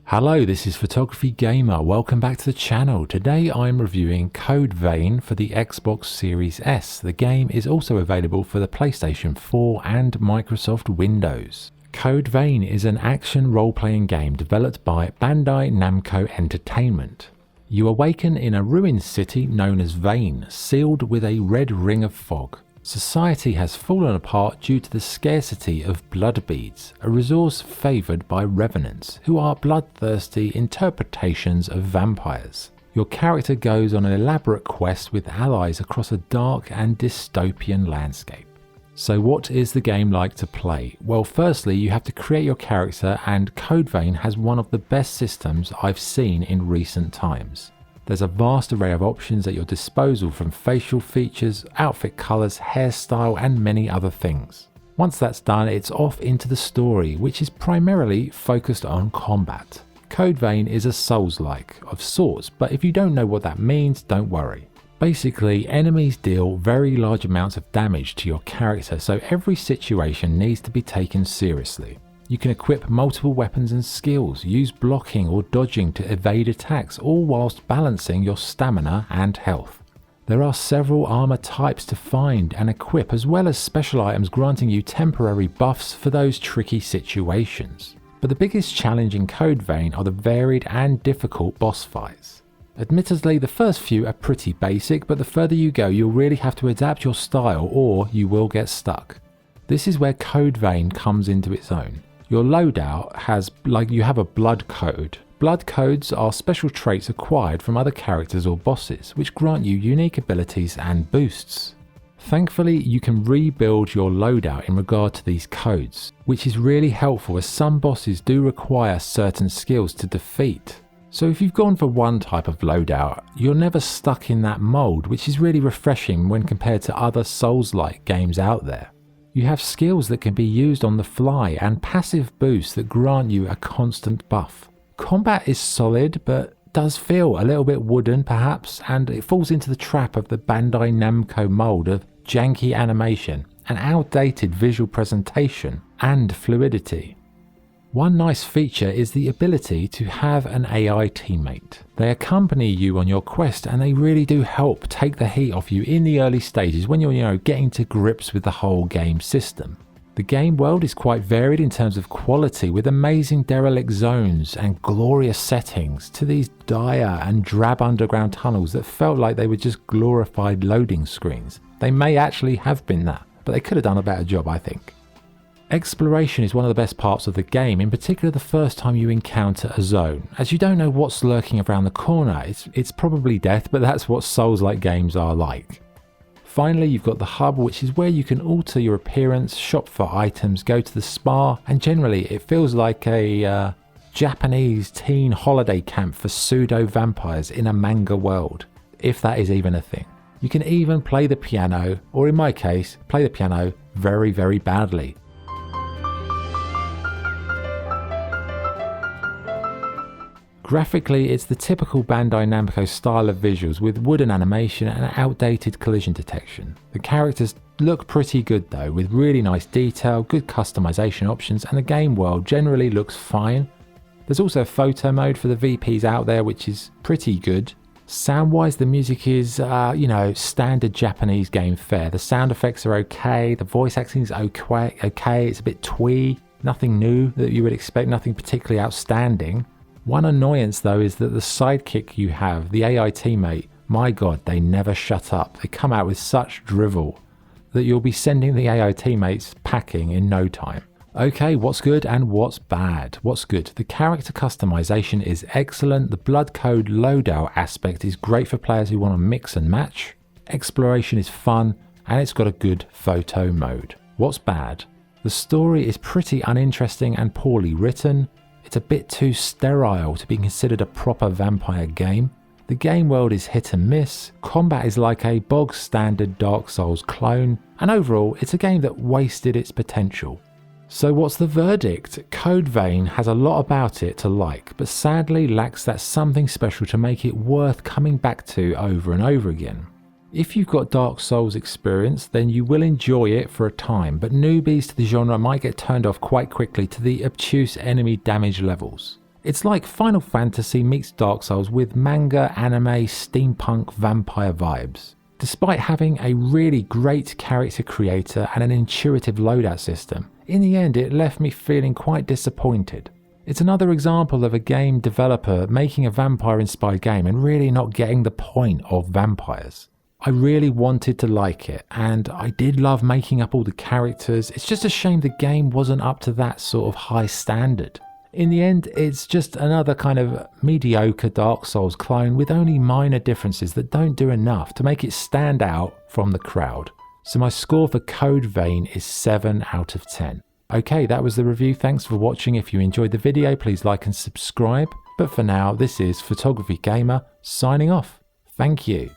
Hello, this is Photography Gamer. Welcome back to the channel. Today I'm reviewing Code Vein for the Xbox Series S. The game is also available for the PlayStation 4 and Microsoft Windows. Code Vein is an action role-playing game developed by Bandai Namco Entertainment. You awaken in a ruined city known as Vein, sealed with a red ring of fog. Society has fallen apart due to the scarcity of blood beads, a resource favoured by revenants, who are bloodthirsty interpretations of vampires. Your character goes on an elaborate quest with allies across a dark and dystopian landscape. So what is the game like to play? Well, firstly, you have to create your character, and Code Vein has one of the best systems I've seen in recent times. There's a vast array of options at your disposal, from facial features, outfit colours, hairstyle and many other things. Once that's done, it's off into the story, which is primarily focused on combat. Code Vein is a Soulslike of sorts, but if you don't know what that means, don't worry. Basically, enemies deal very large amounts of damage to your character, so every situation needs to be taken seriously. You can equip multiple weapons and skills, use blocking or dodging to evade attacks, all whilst balancing your stamina and health. There are several armor types to find and equip, as well as special items granting you temporary buffs for those tricky situations. But the biggest challenge in Code Vein are the varied and difficult boss fights. Admittedly, the first few are pretty basic, but the further you go, you'll really have to adapt your style or you will get stuck. This is where Code Vein comes into its own. Your loadout has, you have a blood code. Blood codes are special traits acquired from other characters or bosses, which grant you unique abilities and boosts. Thankfully, you can rebuild your loadout in regard to these codes, which is really helpful as some bosses do require certain skills to defeat. So if you've gone for one type of loadout, you're never stuck in that mold, which is really refreshing when compared to other Souls-like games out there. You have skills that can be used on the fly and passive boosts that grant you a constant buff. Combat is solid, but does feel a little bit wooden perhaps, and it falls into the trap of the Bandai Namco mold of janky animation, an outdated visual presentation and fluidity. One nice feature is the ability to have an AI teammate. They accompany you on your quest, and they really do help take the heat off you in the early stages when you're getting to grips with the whole game system. The game world is quite varied in terms of quality, with amazing derelict zones and glorious settings to these dire and drab underground tunnels that felt like they were just glorified loading screens. They may actually have been that, but they could have done a better job, I think. Exploration is one of the best parts of the game, in particular the first time you encounter a zone, as you don't know what's lurking around the corner. It's probably death, but that's what Souls-like games are like. Finally, you've got the hub, which is where you can alter your appearance, shop for items, go to the spa, and generally it feels like a Japanese teen holiday camp for pseudo-vampires in a manga world, if that is even a thing. You can even play the piano, or in my case, play the piano very, very badly. Graphically, it's the typical Bandai Namco style of visuals with wooden animation and outdated collision detection. The characters look pretty good though, with really nice detail, good customization options, and the game world generally looks fine. There's also a photo mode for the VPs out there, which is pretty good. Sound-wise, the music is, standard Japanese game fare. The sound effects are okay, the voice acting is okay, it's a bit twee, nothing new that you would expect, nothing particularly outstanding. One annoyance though is that the sidekick you have, the AI teammate, my god, they never shut up. They come out with such drivel that you'll be sending the AI teammates packing in no time. Okay, what's good and what's bad? What's good? The character customization is excellent. The blood code loadout aspect is great for players who want to mix and match. Exploration is fun, and it's got a good photo mode. What's bad? The story is pretty uninteresting and poorly written. It's a bit too sterile to be considered a proper vampire game. The game world is hit and miss, combat is like a bog standard Dark Souls clone, and overall it's a game that wasted its potential. So what's the verdict? Code Vein has a lot about it to like, but sadly lacks that something special to make it worth coming back to over and over again. If you've got Dark Souls experience, then you will enjoy it for a time, but newbies to the genre might get turned off quite quickly to the obtuse enemy damage levels. It's like Final Fantasy meets Dark Souls with manga, anime, steampunk, vampire vibes. Despite having a really great character creator and an intuitive loadout system, in the end it left me feeling quite disappointed. It's another example of a game developer making a vampire-inspired game and really not getting the point of vampires. I really wanted to like it, and I did love making up all the characters. It's just a shame the game wasn't up to that sort of high standard. In the end, it's just another kind of mediocre Dark Souls clone with only minor differences that don't do enough to make it stand out from the crowd. So my score for Code Vein is 7 out of 10. Okay, that was the review. Thanks for watching. If you enjoyed the video, please like and subscribe. But for now, this is Photography Gamer signing off. Thank you.